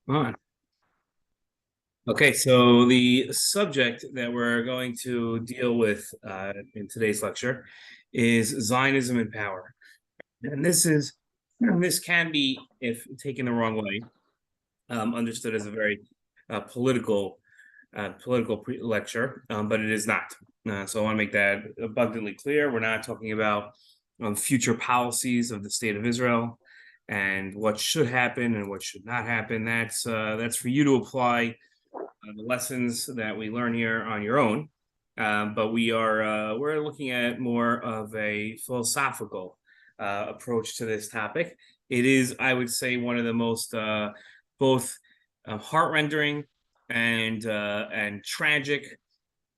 On. Okay, so the subject that we're going to deal with in today's lecture is Zionism and power, and this can be, if taken the wrong way, understood as a very political lecture, but it is not. So I want to make that abundantly clear. We're not talking about future policies of the state of Israel and what should happen and what should not happen. That's for you to apply the lessons that we learn here on your own. But we're looking at more of a philosophical approach to this topic. It is, I would say, one of the most both heart-rending and tragic,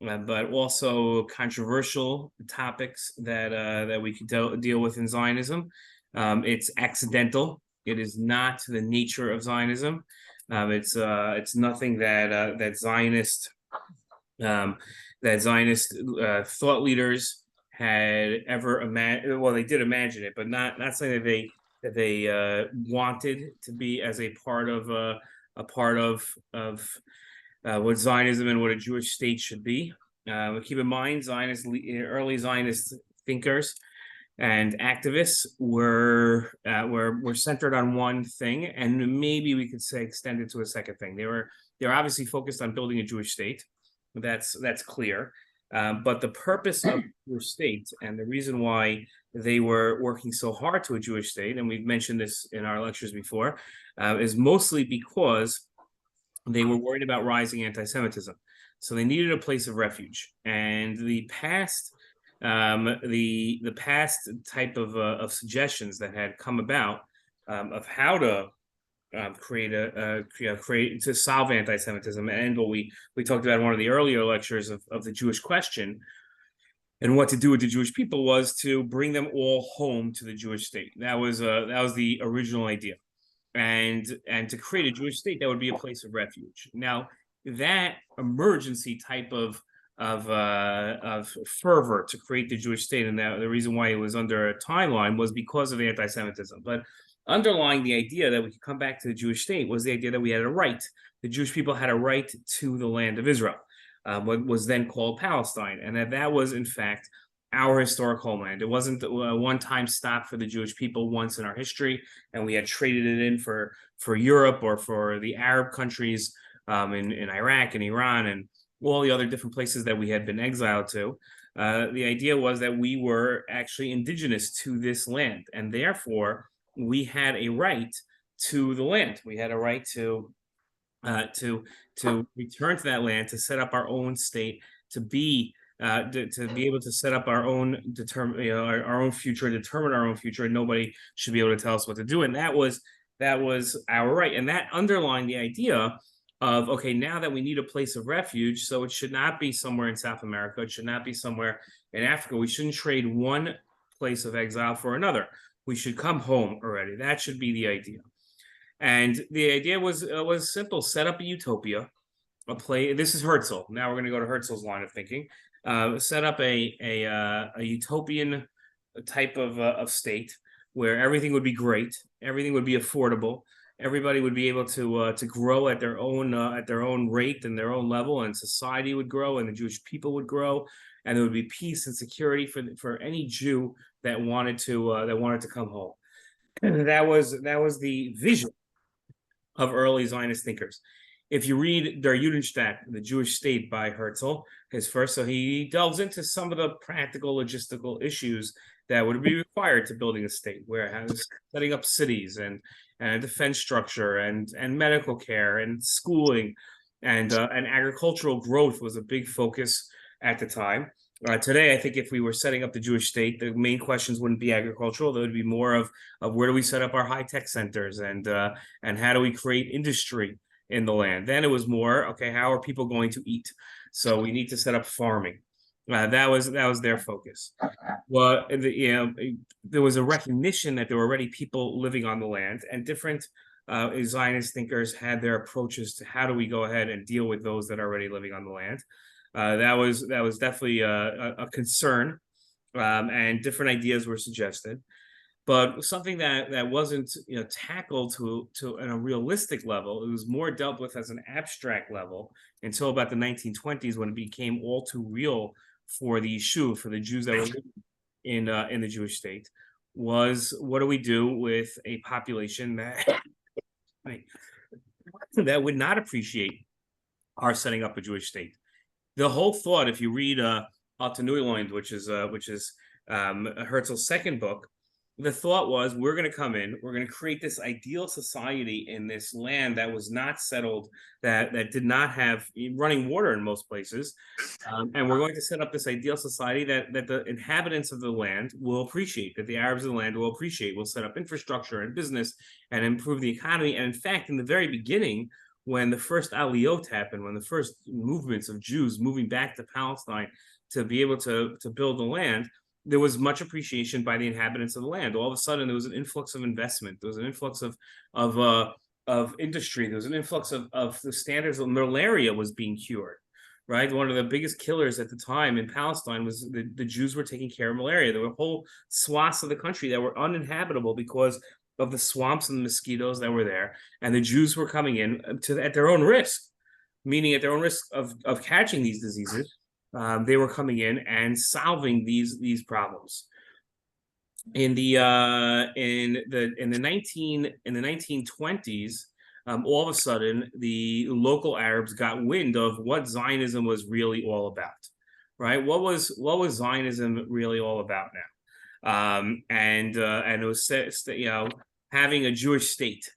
but also controversial topics that we could deal with in Zionism. It's accidental. It is not the nature of Zionism. It's nothing that Zionist thought leaders had ever imagined. Well, they did imagine it, but not something that they wanted to be as a part of what Zionism and what a Jewish state should be. Keep in mind, early Zionist thinkers and activists were centered on one thing, and maybe we could say extended to a second thing. They were obviously focused on building a Jewish state. That's clear. But the purpose of your state and the reason why they were working so hard to a Jewish state, and we've mentioned this in our lectures before, is mostly because they were worried about rising anti-Semitism. So they needed a place of refuge. And the past type of suggestions that had come about of how to create to solve anti-Semitism, and what we talked about in one of the earlier lectures of the Jewish question and what to do with the Jewish people, was to bring them all home to the Jewish state. That was the original idea, and to create a Jewish state that would be a place of refuge. Now, that emergency type of fervor to create the Jewish state, and that the reason why it was under a timeline was because of anti-Semitism. But underlying the idea that we could come back to the Jewish state was the idea that we had a right. The Jewish people had a right to the land of Israel, what was then called Palestine, and that was in fact our historic homeland. It wasn't a one-time stop for the Jewish people once in our history, and we had traded it in for Europe or for the Arab countries in Iraq and Iran and all the other different places that we had been exiled to. The idea was that we were actually indigenous to this land, and therefore we had a right to the land. We had a right to return to that land, to set up our own state, to be able to set up our own our own future, determine our own future, and nobody should be able to tell us what to do. And that was our right, and that underlined the idea of, okay, now that we need a place of refuge, so it should not be somewhere in South America, it should not be somewhere in Africa. We shouldn't trade one place of exile for another. We should come home already. That should be the idea. And the idea was simple: set up a utopia, a play. This is Herzl. Now we're going to go to Herzl's line of thinking. Set up a utopian type of state where everything would be great, everything would be affordable, everybody would be able to grow at their own rate and their own level, and society would grow, and the Jewish people would grow, and there would be peace and security for any Jew that wanted to come home. And that was the vision of early Zionist thinkers. If you read Der Judenstaat, the Jewish State by Herzl, so he delves into some of the practical logistical issues that would be required to building a state, where setting up cities and defense structure and medical care and schooling and agricultural growth was a big focus at the time. Today, I think if we were setting up the Jewish state, the main questions wouldn't be agricultural. There would be more of where do we set up our high-tech centers, and how do we create industry in the land. Then it was more, okay, how are people going to eat? So we need to set up farming. That was their focus. Well, there was a recognition that there were already people living on the land, and different Zionist thinkers had their approaches to how do we go ahead and deal with those that are already living on the land. That was definitely a concern, and different ideas were suggested. but something that wasn't tackled to in a realistic level. It was more dealt with as an abstract level until about the 1920s, when it became all too real for the Yishuv, for the Jews that were living in the Jewish state. Was, what do we do with a population that that would not appreciate our setting up a Jewish state? The whole thought, if you read Altenuiland, which is Herzl's second book, the thought was, we're going to come in, we're going to create this ideal society in this land that was not settled, that did not have running water in most places, and we're going to set up this ideal society that the inhabitants of the land will appreciate, that the Arabs of the land will appreciate. We'll set up infrastructure and business and improve the economy. And in fact, in the very beginning, when the first aliyot happened, when the first movements of Jews moving back to Palestine to be able to build the land, there was much appreciation by the inhabitants of the land. All of a sudden, there was an influx of investment. There was an influx of industry. There was an influx of the standards of malaria was being cured, right? One of the biggest killers at the time in Palestine was the Jews were taking care of malaria. There were whole swaths of the country that were uninhabitable because of the swamps and the mosquitoes that were there, and the Jews were coming in at their own risk, meaning at their own risk of catching these diseases. They were coming in and solving these problems. In the 1920s, all of a sudden, the local Arabs got wind of what Zionism was really all about, right? What was Zionism really all about now? And it was having a Jewish state.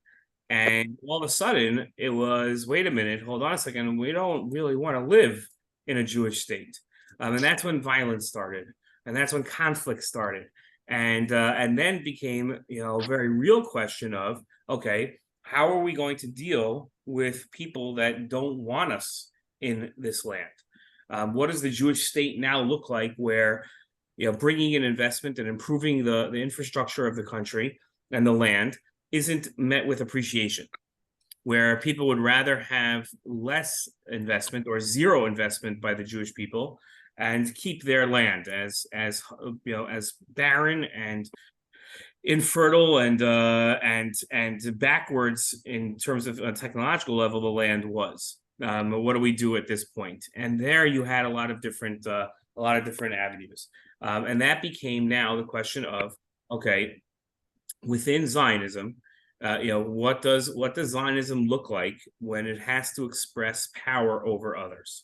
And all of a sudden, it was, wait a minute, hold on a second, we don't really want to live in a Jewish state. And that's when violence started, and that's when conflict started. And then became, a very real question of, okay, how are we going to deal with people that don't want us in this land? What does the Jewish state now look like, where, bringing in investment and improving the infrastructure of the country and the land isn't met with appreciation, where people would rather have less investment or zero investment by the Jewish people and keep their land as barren and infertile and backwards in terms of a technological level the land was. What do we do at this point? And there you had a lot of different avenues, and that became now the question of, okay, within Zionism, what does Zionism look like when it has to express power over others?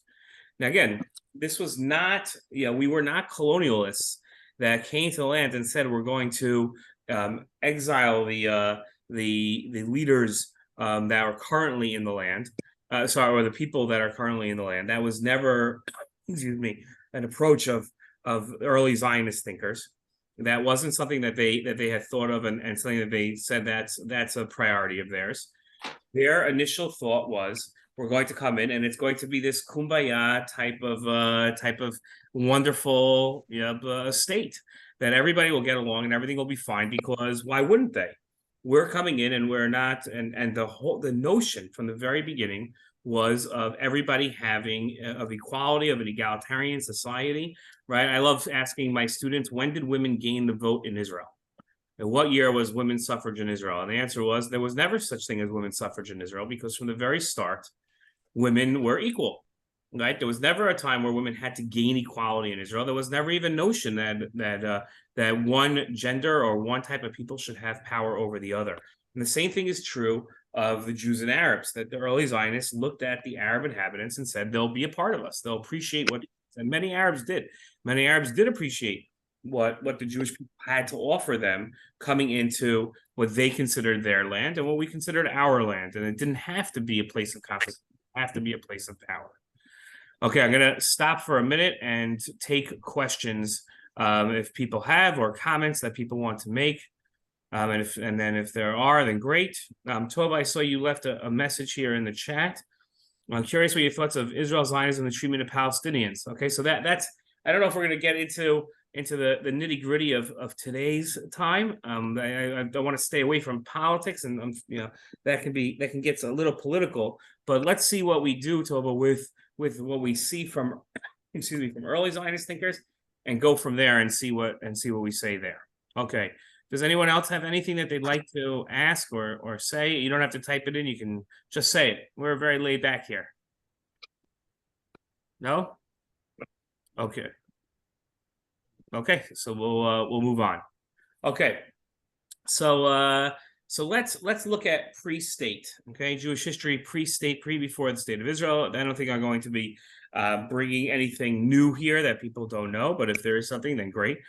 Now, again, this was not, we were not colonialists that came to the land and said we're going to exile the leaders that are currently in the land, or the people that are currently in the land. That was never, an approach of early Zionist thinkers. That wasn't something that they had thought of, and something that they said that's a priority of theirs. Their initial thought was, we're going to come in and it's going to be this kumbaya type of wonderful state that everybody will get along and everything will be fine, because why wouldn't they? We're coming in and we're not, and the notion from the very beginning was of everybody having of equality, of an egalitarian society, right? I love asking my students, when did women gain the vote in Israel? And what year was women's suffrage in Israel? And the answer was, there was never such thing as women's suffrage in Israel, because from the very start, women were equal, right? There was never a time where women had to gain equality in Israel. There was never even notion that one gender or one type of people should have power over the other. And the same thing is true of the Jews and Arabs, that the early Zionists looked at the Arab inhabitants and said, they'll be a part of us. They'll appreciate what, and many Arabs did. Many Arabs did appreciate what the Jewish people had to offer them coming into what they considered their land and what we considered our land. And it didn't have to be a place of conflict, it have to be a place of power. Okay, I'm going to stop for a minute and take questions if people have, or comments that people want to make. And then if there are, then great. Tov, I saw you left a message here in the chat. I'm curious what your thoughts of Israel, Zionism, and the treatment of Palestinians. Okay, so that's, I don't know if we're going to get into the nitty gritty of today's time. I don't want to stay away from politics, and that can get a little political. But let's see what we do, Tova, with what we see from from early Zionist thinkers, and go from there and see what we say there. Okay. Does anyone else have anything that they'd like to ask or say? You don't have to type it in. You can just say it. We're very laid back here. No? Okay. Okay, so we'll move on. Okay. So let's look at pre-state, okay? Jewish history, pre-state, before the state of Israel. I don't think I'm going to be bringing anything new here that people don't know, but if there is something, then great.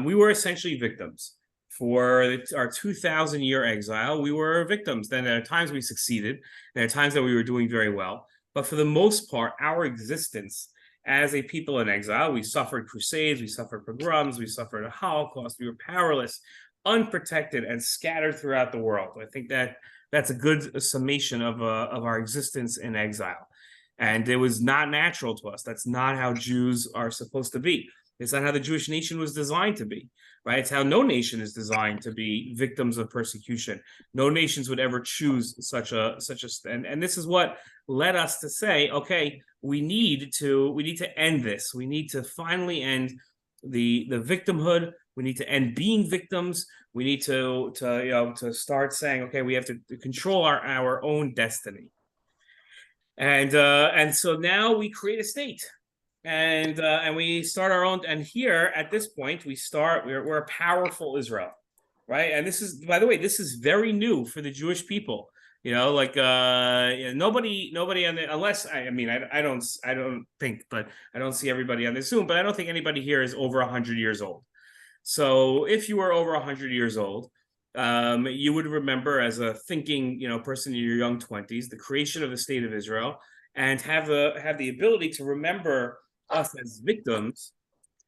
We were essentially victims. For our 2,000-year exile, we were victims. Then there are times we succeeded. There are times that we were doing very well. But for the most part, our existence as a people in exile, we suffered crusades, we suffered pogroms, we suffered a Holocaust, we were powerless, unprotected, and scattered throughout the world. I think that's a good summation of our existence in exile. And it was not natural to us. That's not how Jews are supposed to be. It's not how the Jewish nation was designed to be, right? It's how no nation is designed to be victims of persecution. No nations would ever choose such a and this is what led us to say, okay, we need to end this. We need to finally end the victimhood. We need to end being victims. We need to start saying, okay, we have to control our own destiny. And so now we create a state. And we start our own. And here at this point, we're a powerful Israel, right? And this is, by the way, this is very new for the Jewish people. Nobody on the, unless I don't think, but I don't see everybody on this Zoom, but I don't think anybody here is over 100 years old. So if you were over 100 years old, you would remember as a thinking, person in your young 20s, the creation of the state of Israel, and have the ability to remember us as victims,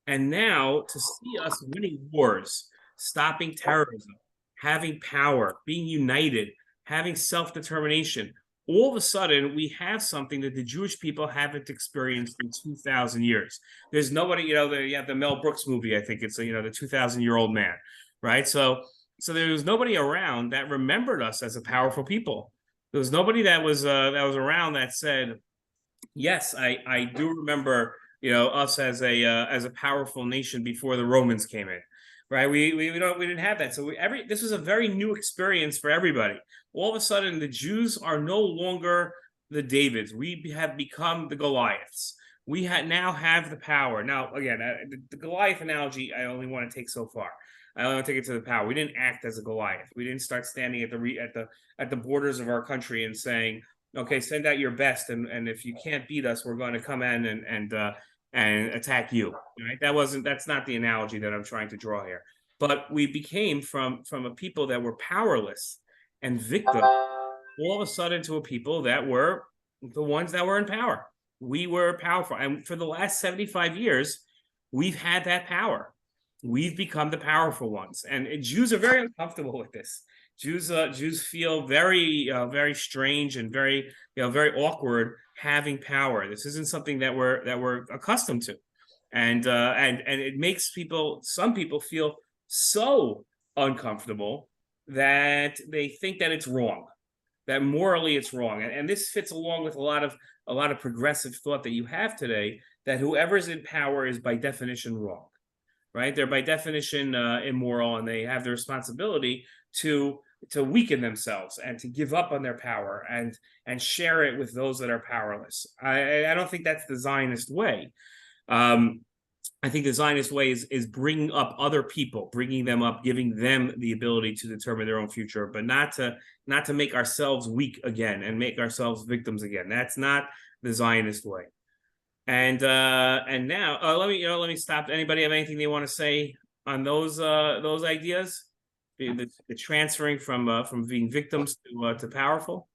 and now to see us winning wars, stopping terrorism, having power, being united, having self-determination. All of a sudden, we have something that the Jewish people haven't experienced in 2,000 years. There's nobody, you have the Mel Brooks movie, I think it's, the 2,000-year-old man, right? So there was nobody around that remembered us as a powerful people. There was nobody that was around that said, yes, I do remember, us as a powerful nation before the Romans came in, right? We didn't have that. So this was a very new experience for everybody. All of a sudden, the Jews are no longer the Davids. We have become the Goliaths. We now have the power. Now, again, the Goliath analogy, I only want to take so far. I don't want to take it to the power. We didn't act as a Goliath. We didn't start standing at the borders of our country and saying, okay, send out your best, and if you can't beat us, we're going to come in and attack you. Right? That's not the analogy that I'm trying to draw here. But we became from a people that were powerless and victim, all of a sudden to a people that were the ones that were in power. We were powerful, and for the last 75 years, we've had that power. We've become the powerful ones, and Jews are very uncomfortable with this. Jews feel very strange and very awkward having power. This isn't something that we're accustomed to, and it makes some people feel so uncomfortable that they think that it's wrong, that morally it's wrong, and this fits along with a lot of progressive thought that you have today, that whoever's in power is by definition wrong, right? They're by definition immoral, and they have the responsibility to weaken themselves and to give up on their power and share it with those that are powerless. I don't think that's the Zionist way. I think the Zionist way is bringing up other people, bringing them up, giving them the ability to determine their own future, but not to make ourselves weak again and make ourselves victims again. That's not the Zionist way. And now let me stop. Anybody have anything they want to say on those ideas? The transferring from being victims to powerful?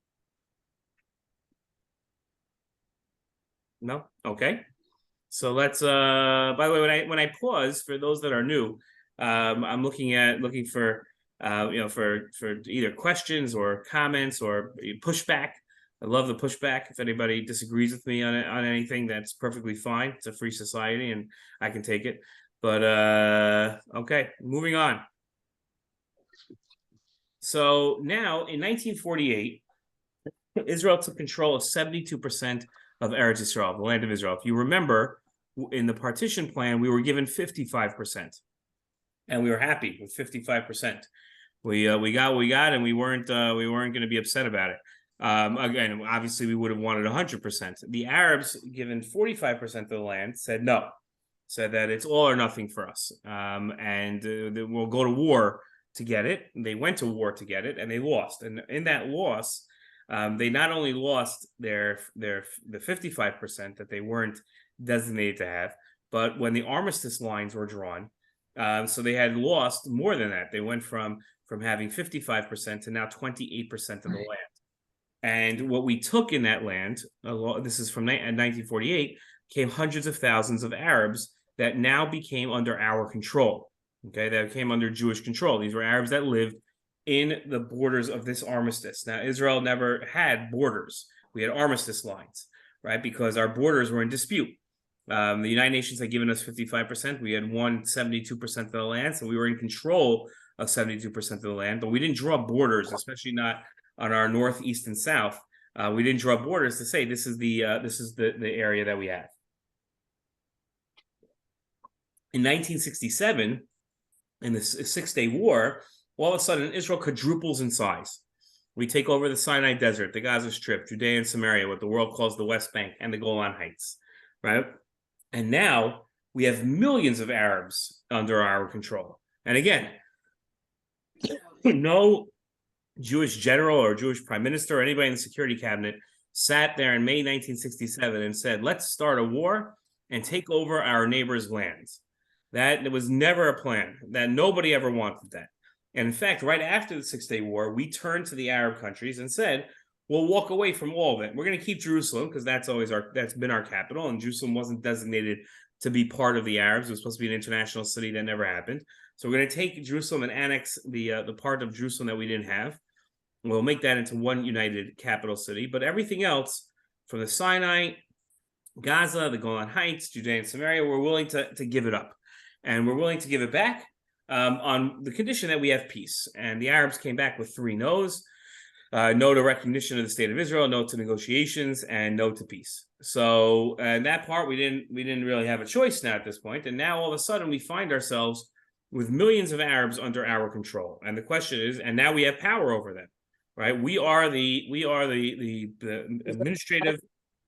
No? Okay. So let's by the way, when I pause, for those that are new, I'm looking for for either questions or comments or pushback. I love the pushback. If anybody disagrees with me on anything, that's perfectly fine. It's a free society and I can take it. But okay, moving on. So now in 1948, Israel took control of 72% of Eretz Israel, the land of Israel. If you remember, in the partition plan, we were given 55%. and we were happy with 55%. We got what we got, and we weren't going to be upset about it. Again, obviously, we would have wanted 100%. The Arabs, given 45% of the land, said no, said that it's all or nothing for us, and we'll go to war to get it. They went to war to get it, and they lost. And in that loss, they not only lost the 55% that they weren't designated to have, but when the armistice lines were drawn, so they had lost more than that. They went from having 55% to now 28% of the land. And what we took in that land, this is from 1948, came hundreds of thousands of Arabs that now became under our control. Okay, that came under Jewish control. These were Arabs that lived in the borders of this armistice. Now, Israel never had borders. We had armistice lines, right? Because our borders were in dispute. The United Nations had given us 55%. We had won 72% of the land, so we were in control of 72% of the land, but we didn't draw borders, especially not on our north, east, and south. We didn't draw borders to say this is the area that we have. In 1967, in the Six-Day War, all of a sudden Israel quadruples in size. We take over the Sinai Desert, the Gaza Strip, Judea and Samaria, what the world calls the West Bank, and the Golan Heights, right? And now we have millions of Arabs under our control. And again, no Jewish general or Jewish prime minister or anybody in the security cabinet sat there in May 1967 and said, let's start a war and take over our neighbors' lands. That was never a plan. That nobody ever wanted that. And in fact, right after the Six-Day War, we turned to the Arab countries and said, we'll walk away from all of it. We're going to keep Jerusalem because that's been our capital, and Jerusalem wasn't designated to be part of the Arabs. It was supposed to be an international city. That never happened. So we're going to take Jerusalem and annex the part of Jerusalem that we didn't have. We'll make that into one united capital city. But everything else, from the Sinai, Gaza, the Golan Heights, Judea and Samaria, we're willing to give it up. And we're willing to give it back on the condition that we have peace. And the Arabs came back with 3 no's. No to recognition of the state of Israel, no to negotiations, and no to peace. So that part we didn't really have a choice now at this point. And now all of a sudden we find ourselves with millions of Arabs under our control. And the question is, and now we have power over them, right? We are the administrative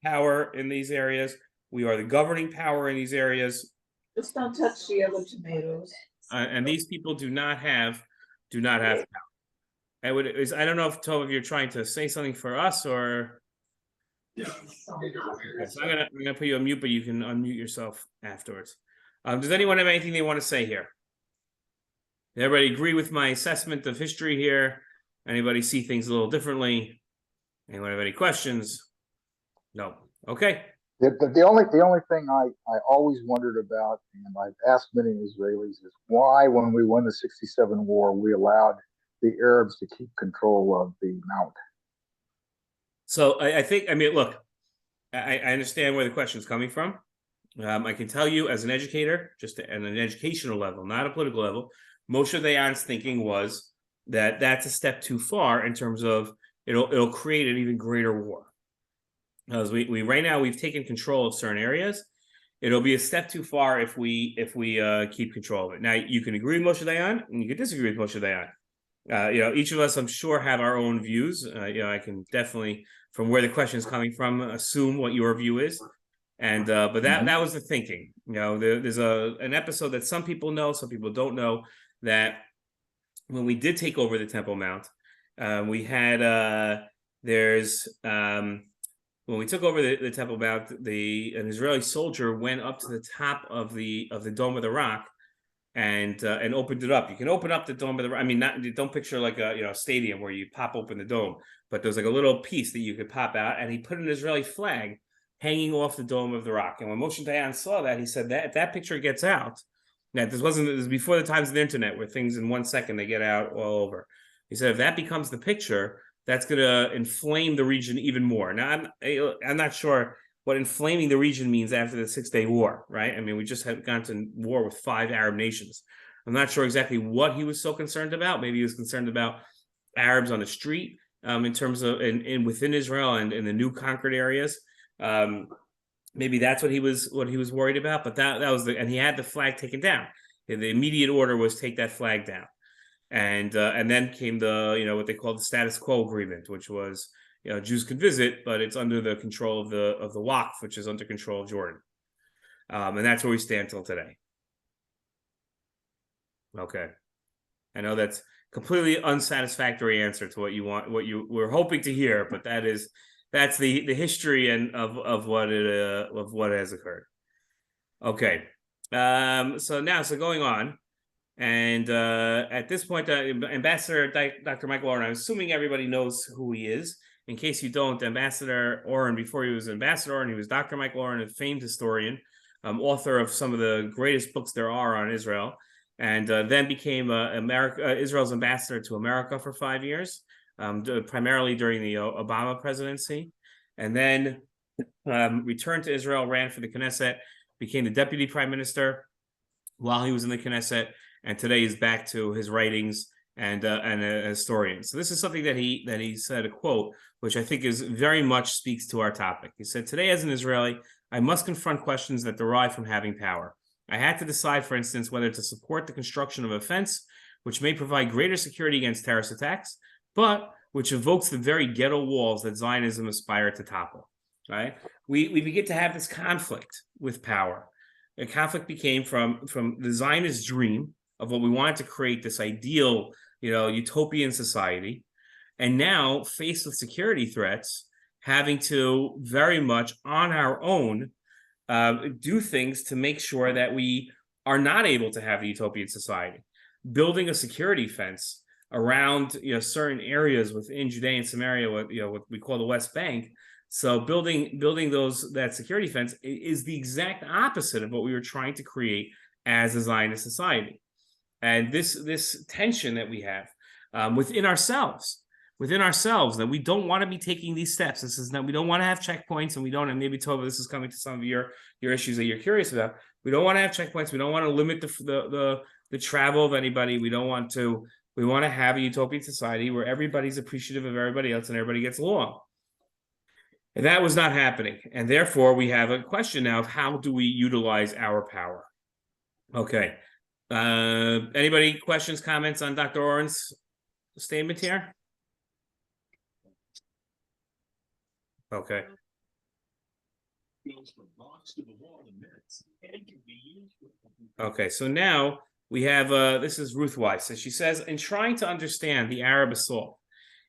power in these areas. We are the governing power in these areas. Just don't touch the other tomatoes. And these people do not have power. I don't know if Tov, if you're trying to say something for us or. Yeah. Okay, so I'm gonna put you on mute, but you can unmute yourself afterwards. Does anyone have anything they want to say here? Everybody agree with my assessment of history here? Anybody see things a little differently? Anyone have any questions? No. Okay. The only thing I always wondered about, and I've asked many Israelis, is why, when we won the '67 war, we allowed the Arabs to keep control of the Mount. So I think, look, I understand where the question is coming from. I can tell you as an educator, just at an educational level, not a political level, Moshe Dayan's thinking was that that's a step too far in terms of it'll create an even greater war. Because we right now we've taken control of certain areas. It'll be a step too far if we keep control of it. Now you can agree with Moshe Dayan and you can disagree with Moshe Dayan. Each of us, I'm sure, have our own views. I can definitely, from where the question is coming from, assume what your view is. And but that was the thinking. There's an episode that some people know, some people don't know, that when we did take over the Temple Mount, we had when we took over the Temple Mount, an Israeli soldier went up to the top of the Dome of the Rock and opened it up. You can open up the Dome of the Rock. Don't picture like a stadium where you pop open the dome, but there's like a little piece that you could pop out, and he put an Israeli flag hanging off the Dome of the Rock. And when Moshe Dayan saw that, he said that if that picture gets out, now this was before the times of the internet where things in 1 second they get out all over. He said if that becomes the picture, that's going to inflame the region even more. Now, I'm not sure what inflaming the region means after the Six-Day War, right? We just had gone to war with 5 Arab nations. I'm not sure exactly what he was so concerned about. Maybe he was concerned about Arabs on the street in terms of within Israel and in the new conquered areas. Maybe that's what he was worried about. But that was and he had the flag taken down. The immediate order was take that flag down. And then came the what they call the status quo agreement, which was Jews could visit, but it's under the control of the Waqf, which is under control of Jordan, and that's where we stand till today. Okay, I know that's completely unsatisfactory answer to what you want, what you were hoping to hear, but that's the history and of what has occurred. Okay, so going on. And at this point, Ambassador Dr. Michael Oren, I'm assuming everybody knows who he is. In case you don't, Ambassador Oren, before he was Ambassador Oren, he was Dr. Michael Oren, a famed historian, author of some of the greatest books there are on Israel, and then became Israel's ambassador to America for 5 years, primarily during the Obama presidency, and then returned to Israel, ran for the Knesset, became the deputy prime minister while he was in the Knesset, and today he's back to his writings and a historian. So this is something that he said, a quote, which I think is very much speaks to our topic. He said, "Today, as an Israeli, I must confront questions that derive from having power. I had to decide, for instance, whether to support the construction of a fence, which may provide greater security against terrorist attacks, but which evokes the very ghetto walls that Zionism aspired to topple." Right? We begin to have this conflict with power. The conflict became from the Zionist dream of what we wanted to create, this ideal, utopian society, and now faced with security threats, having to very much on our own do things to make sure that we are not able to have the utopian society. Building a security fence around certain areas within Judea and Samaria, what we call the West Bank. So building that security fence is the exact opposite of what we were trying to create as a Zionist society. And this tension that we have within ourselves, that we don't want to be taking these steps. This is that we don't want to have checkpoints, and we don't. And maybe Tova, this is coming to some of your issues that you're curious about. We don't want to have checkpoints. We don't want to limit the travel of anybody. We want to have a utopian society where everybody's appreciative of everybody else and everybody gets along. And that was not happening. And therefore, we have a question now of how do we utilize our power? Okay. Anybody questions, comments on Dr. Oren's statement here? Okay. Okay, so now we have, this is Ruth Weiss, and she says, in trying to understand the Arab assault,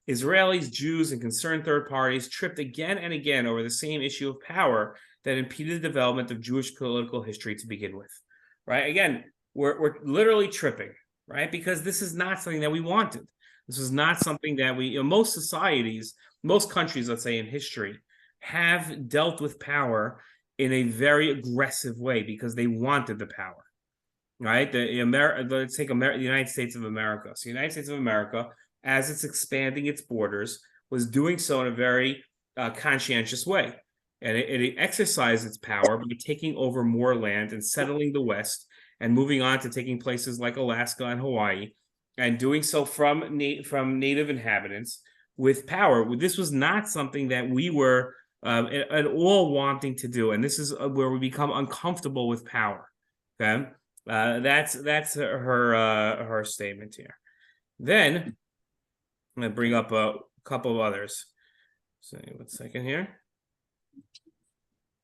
Israelis, Jews, and concerned third parties tripped again and again over the same issue of power that impeded the development of Jewish political history to begin with, right? Again, we're literally tripping, right? Because this is not something that we wanted. This is not something that most societies, most countries, let's say in history, have dealt with power in a very aggressive way because they wanted the power, right? Let's take the United States of America. So the United States of America, as it's expanding its borders, was doing so in a very conscientious way. And it exercised its power by taking over more land and settling the West and moving on to taking places like Alaska and Hawaii, and doing so from native inhabitants with power. This was not something that we were at all wanting to do, and this is where we become uncomfortable with power. Okay, that's her statement here. Then I'm going to bring up a couple of others. So 1 second here.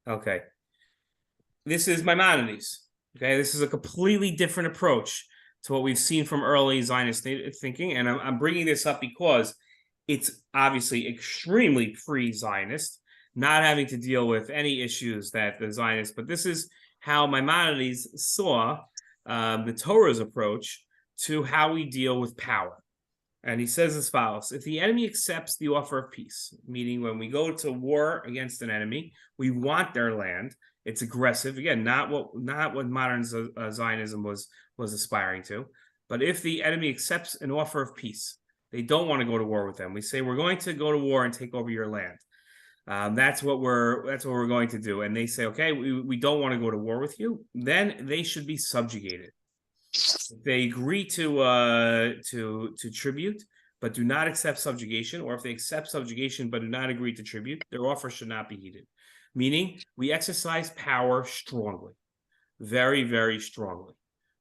Okay, this is Maimonides. Okay, this is a completely different approach to what we've seen from early Zionist thinking, and I'm bringing this up because it's obviously extremely pre-Zionist, not having to deal with any issues that the Zionists, but this is how Maimonides saw the Torah's approach to how we deal with power. And he says as follows: if the enemy accepts the offer of peace, meaning when we go to war against an enemy, we want their land. It's aggressive, again, not what modern Zionism was aspiring to. But if the enemy accepts an offer of peace, they don't want to go to war with them. We say, we're going to go to war and take over your land. That's what we're going to do. And they say, okay, we don't want to go to war with you. Then they should be subjugated. If they agree to tribute, but do not accept subjugation, or if they accept subjugation but do not agree to tribute, their offer should not be heeded. Meaning, we exercise power strongly, very, very strongly.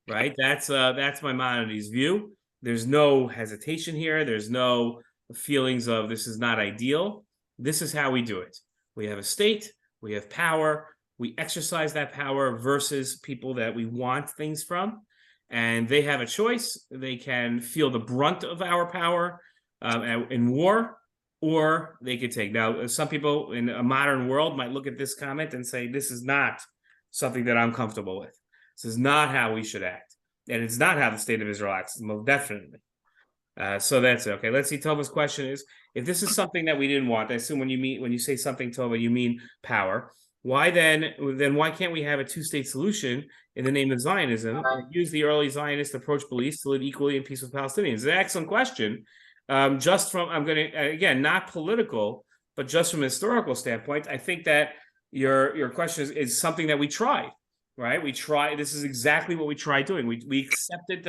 right? That's Maimonides' view. There's no hesitation here. There's no feelings of this is not ideal. This is how we do it. We have a state, we have power, we exercise that power versus people that we want things from, and they have a choice. They can feel the brunt of our power in war, or they could take. Now, some people in a modern world might look at this comment and say, this is not something that I'm comfortable with. This is not how we should act. And it's not how the state of Israel acts, most definitely. So that's it. Okay, let's see. Tova's question is, if this is something that we didn't want, I assume when you say something, Tova, you mean power. Why then why can't we have a two-state solution in the name of Zionism and use the early Zionist approach beliefs to live equally in peace with Palestinians? It's an excellent question. Just from, I'm going to, again, not political, but just from a historical standpoint, I think that your question is something that we tried. Right, this is exactly what we tried doing. We accepted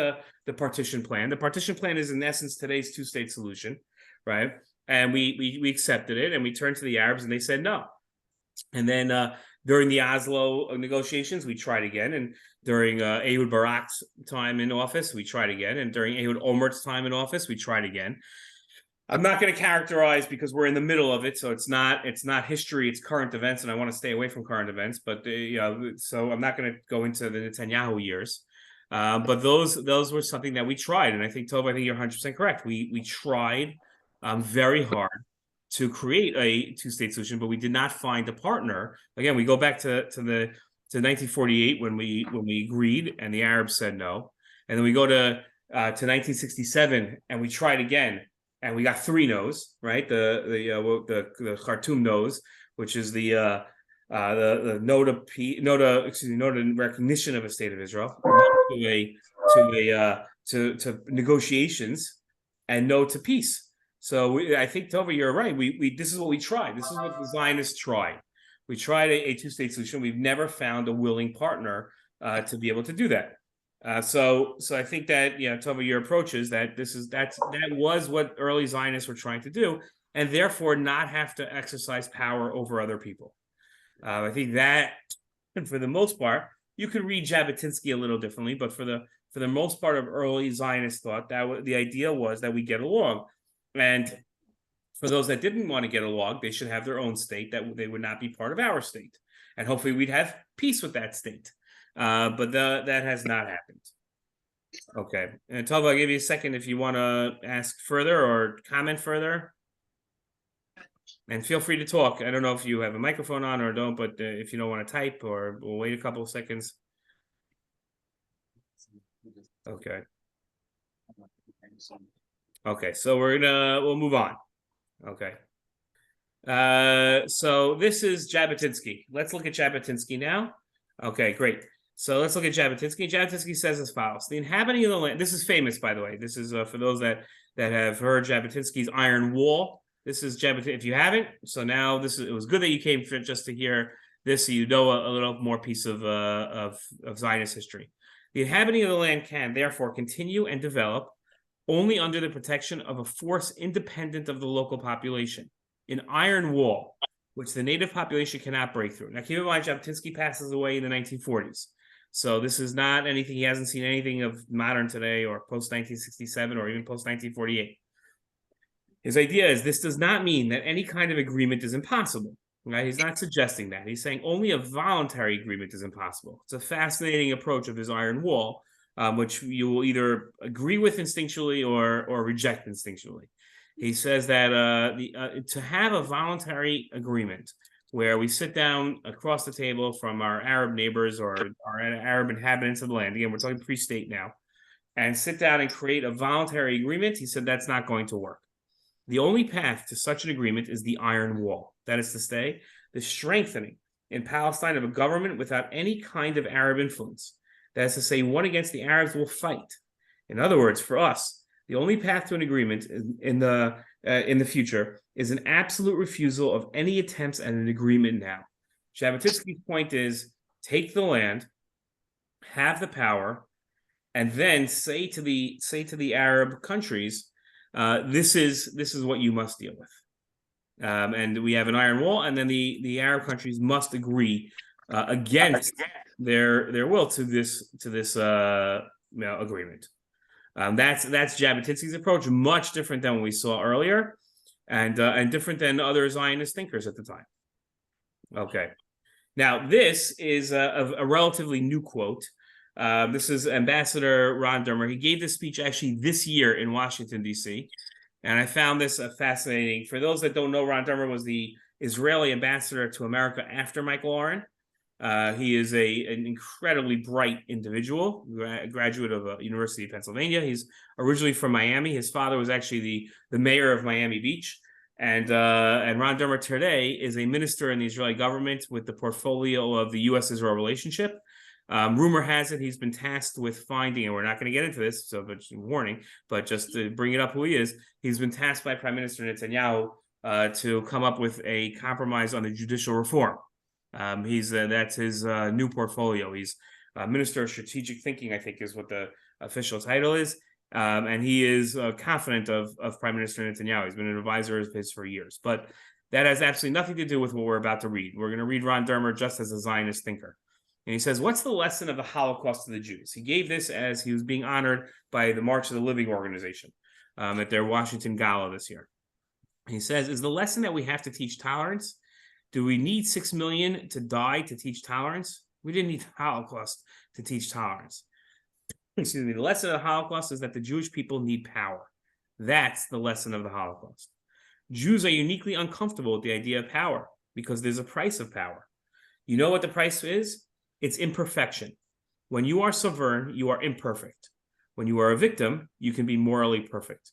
the partition plan. The partition plan is in essence today's two-state solution, right? And we accepted it, and we turned to the Arabs, and they said no. And then during the Oslo negotiations, we tried again, and during Ehud Barak's time in office, we tried again, and during Ehud Olmert's time in office, we tried again. I'm not going to characterize because we're in the middle of it, so it's not history, it's current events, and I want to stay away from current events. But so I'm not going to go into the Netanyahu years. But those were something that we tried, and I think Tova, I think you're 100% correct. We tried very hard to create a two-state solution, but we did not find a partner. Again, we go back to 1948 when we agreed, and the Arabs said no, and then we go to 1967, and we tried again. And we got 3 no's, right? The Khartoum no's, which is the no to recognition of a state of Israel, to negotiations, and no to peace. So I think, Tova, you're right. This is what we tried. This is what the Zionists tried. We tried a two-state solution. We've never found a willing partner to be able to do that. So I think that, Tova, your approach is that that was what early Zionists were trying to do, and therefore not have to exercise power over other people. I think that, and for the most part, you could read Jabotinsky a little differently, but for the most part of early Zionist thought, that the idea was that we get along, and for those that didn't want to get along, they should have their own state, that they would not be part of our state, and hopefully we'd have peace with that state. But that has not happened. Okay, and Tova, I'll give you a second if you want to ask further or comment further. And feel free to talk. I don't know if you have a microphone on or don't, but if you don't want to type, or we'll wait a couple of seconds. Okay. Okay, so we'll move on. Okay. So this is Jabotinsky. Let's look at Jabotinsky now. Okay, great. So let's look at Jabotinsky. Jabotinsky says as follows: the inhabiting of the land. This is famous, by the way. This is for those that have heard Jabotinsky's Iron Wall. This is Jabotinsky. If you haven't, so now it was good that you came just to hear this, so you know a little more piece of Zionist history. The inhabiting of the land can therefore continue and develop only under the protection of a force independent of the local population, an iron wall, which the native population cannot break through. Now, keep in mind, Jabotinsky passes away in the 1940s. So this is not anything, he hasn't seen anything of modern today or post-1967 or even post-1948. His idea is this does not mean that any kind of agreement is impossible. Right? He's not suggesting that. He's saying only a voluntary agreement is impossible. It's a fascinating approach of his iron wall, which you will either agree with instinctually or reject instinctually. He says that to have a voluntary agreement where we sit down across the table from our Arab neighbors or our Arab inhabitants of the land, again, we're talking pre-state now, and sit down and create a voluntary agreement, he said that's not going to work. The only path to such an agreement is the iron wall. That is to say, the strengthening in Palestine of a government without any kind of Arab influence. That is to say, one against the Arabs will fight. In other words, for us, the only path to an agreement in the future is an absolute refusal of any attempts at an agreement now. Jabotinsky's point is, take the land, have the power, and then say to the Arab countries, this is what you must deal with. And we have an iron wall, and then the Arab countries must agree against their will to this agreement. That's Jabotinsky's approach, much different than what we saw earlier, and different than other Zionist thinkers at the time. Okay, now this is a relatively new quote. This is Ambassador Ron Dermer. He gave this speech actually this year in Washington, D.C., and I found this fascinating. For those that don't know, Ron Dermer was the Israeli ambassador to America after Michael Oren. He is an incredibly bright individual, graduate of University of Pennsylvania. He's originally from Miami. His father was actually the mayor of Miami Beach. And Ron Dermer today is a minister in the Israeli government with the portfolio of the U.S.-Israel relationship. Rumor has it he's been tasked with finding, and we're not going to get into this, so but warning, but just to bring it up who he is, he's been tasked by Prime Minister Netanyahu to come up with a compromise on the judicial reform. That's his new portfolio. He's Minister of Strategic Thinking, I think is what the official title is. And he is confident of Prime Minister Netanyahu. He's been an advisor of his for years. But that has absolutely nothing to do with what we're about to read. We're going to read Ron Dermer just as a Zionist thinker. And he says, what's the lesson of the Holocaust to the Jews? He gave this as he was being honored by the March of the Living organization at their Washington Gala this year. He says, is the lesson that we have to teach tolerance? Do we need 6 million to die to teach tolerance? We didn't need the Holocaust to teach tolerance. Excuse me. The lesson of the Holocaust is that the Jewish people need power. That's the lesson of the Holocaust. Jews are uniquely uncomfortable with the idea of power because there's a price of power. You know what the price is? It's imperfection. When you are sovereign, you are imperfect. When you are a victim, you can be morally perfect.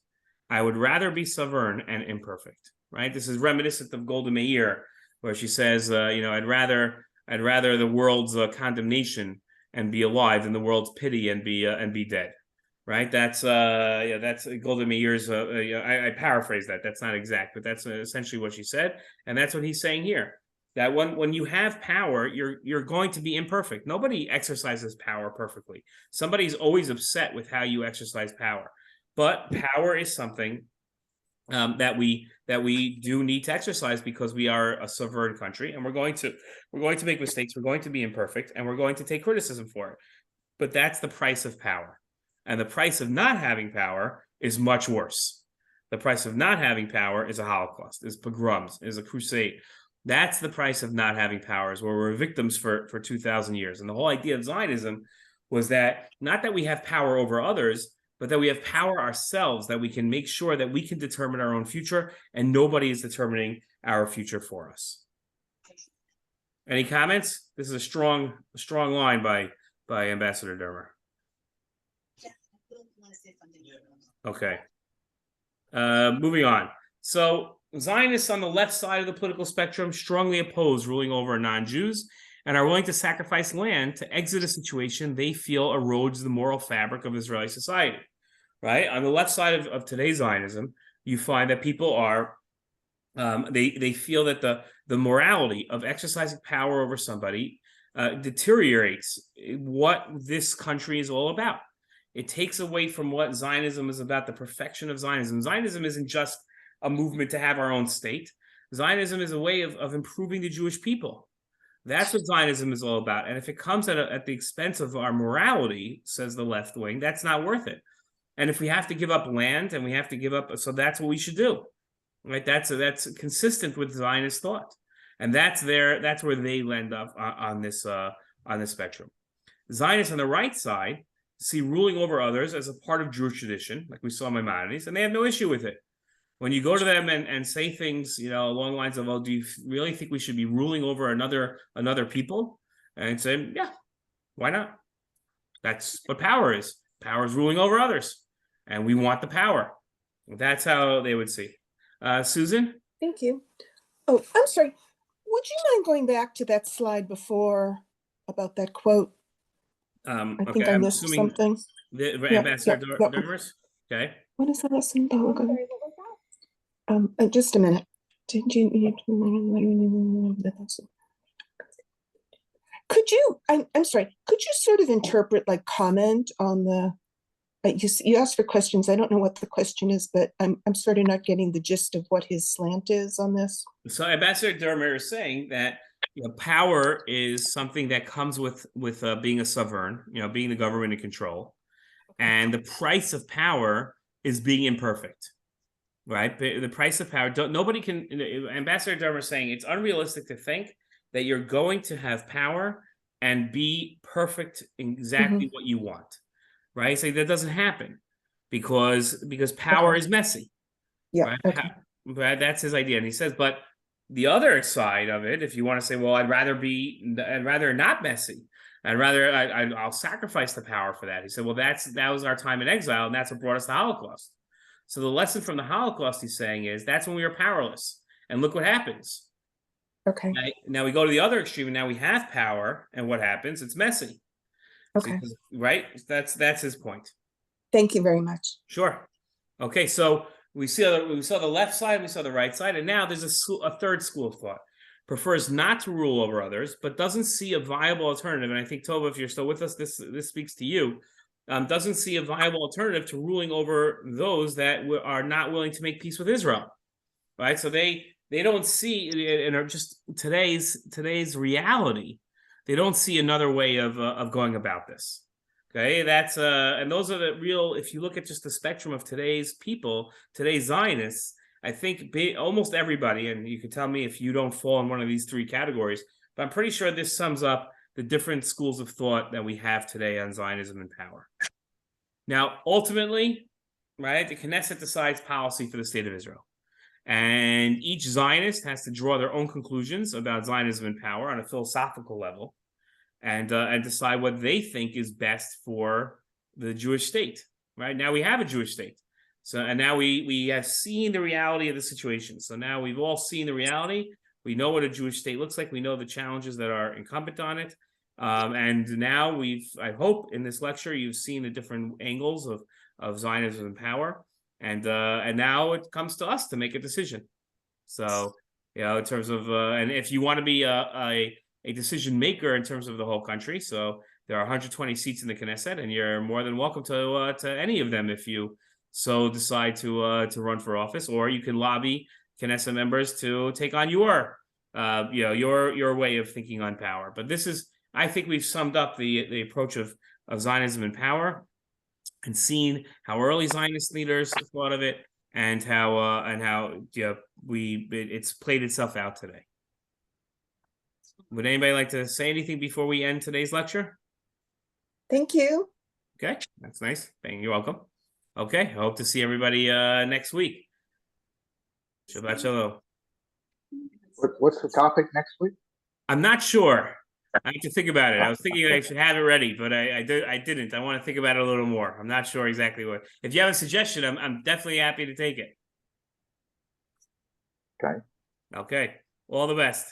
I would rather be sovereign and imperfect, right? This is reminiscent of Golda Meir, where she says, I'd rather the world's condemnation and be alive than the world's pity and be dead, right? That's Golda Meir's. I paraphrase that. That's not exact, but that's essentially what she said, and that's what he's saying here. That when you have power, you're going to be imperfect. Nobody exercises power perfectly. Somebody's always upset with how you exercise power, but power is something that we do need to exercise because we are a sovereign country, and we're going to make mistakes. We're going to be imperfect, and we're going to take criticism for it. But that's the price of power, and the price of not having power is much worse. The price of not having power is a Holocaust, is pogroms, is a crusade. That's the price of not having power, is where we're victims for 2,000 years. And the whole idea of Zionism was that not that we have power over others, but that we have power ourselves, that we can make sure that we can determine our own future and nobody is determining our future for us. Any comments? This is a strong line by Ambassador Dermer. Okay. Moving on. So Zionists on the left side of the political spectrum strongly oppose ruling over non-Jews and are willing to sacrifice land to exit a situation they feel erodes the moral fabric of Israeli society, right? On the left side of today's Zionism, you find that people are, they feel that the morality of exercising power over somebody deteriorates what this country is all about. It takes away from what Zionism is about, the perfection of Zionism. Zionism isn't just a movement to have our own state. Zionism is a way of improving the Jewish people. That's what Zionism is all about. And if it comes at the expense of our morality, says the left wing, that's not worth it. And if we have to give up land and we have to give up, so that's what we should do, right? That's consistent with Zionist thought, and that's where they land up on this spectrum. Zionists on the right side see ruling over others as a part of Jewish tradition, like we saw in Maimonides, and they have no issue with it. When you go to them and say things, along the lines of, "Oh, do you really think we should be ruling over another people?" and say, "Yeah, why not?" That's what power is. Power is ruling over others, and we want the power. That's how they would see. Susan? Thank you. Oh, I'm sorry. Would you mind going back to that slide before about that quote? I think I missed something. Ambassador Dermer's? Okay. What is the lesson? Just a minute. Did you? Could you? I'm sorry. Could you sort of interpret, like, comment on the? You asked for questions. I don't know what the question is, but I'm sort of not getting the gist of what his slant is on this. So Ambassador Dermer is saying that power is something that comes with being a sovereign, being the government in control, and the price of power is being imperfect, right? The price of power. Nobody can. Ambassador Durham is saying it's unrealistic to think that you're going to have power and be perfect exactly what you want, right? So that doesn't happen because power is messy. Yeah. Right? Right? That's his idea, and he says, but the other side of it, if you want to say, well, I'd rather not messy. I'll sacrifice the power for that. He said, well, that was our time in exile, and that's what brought us the Holocaust. So the lesson from the Holocaust, he's saying, is that's when we were powerless, and look what happens. Okay. Now we go to the other extreme, and now we have power, and what happens? It's messy. Okay. So, right? That's his point. Thank you very much. Sure. Okay, so we saw the left side, we saw the right side, and now there's a third school of thought. Prefers not to rule over others, but doesn't see a viable alternative. And I think, Tova, if you're still with us, this speaks to you. Doesn't see a viable alternative to ruling over those that are not willing to make peace with Israel, right? So they don't see, and are just today's reality. They don't see another way of going about this. Okay, that's and those are the real. If you look at just the spectrum of today's people, today's Zionists, I think almost everybody, and you can tell me if you don't fall in one of these three categories, but I'm pretty sure this sums up the different schools of thought that we have today on Zionism and power. Now, ultimately, right, the Knesset decides policy for the state of Israel, and each Zionist has to draw their own conclusions about Zionism and power on a philosophical level. And decide what they think is best for the Jewish state. Right now we have a Jewish state, and now we have seen the reality of the situation. So now we've all seen the reality. We know what a Jewish state looks like. We know the challenges that are incumbent on it. And now I hope in this lecture you've seen the different angles of Zionism and power, and now it comes to us to make a decision. So in terms of and if you want to be a decision maker in terms of the whole country. So there are 120 seats in the Knesset, and you're more than welcome to any of them if you so decide to run for office, or you can lobby Knesset members to take on your way of thinking on power. But I think we've summed up the approach of Zionism and power, and seen how early Zionist leaders thought of it, and how it's played itself out today. Would anybody like to say anything before we end today's lecture? Thank you. Okay, that's nice. You're welcome. Okay, I hope to see everybody next week. Shabbat shalom. What's the topic next week? I'm not sure. I have to think about it. I was thinking I should have it ready, but I didn't. I want to think about it a little more. I'm not sure exactly what. If you have a suggestion, I'm definitely happy to take it. Okay. Okay. All the best.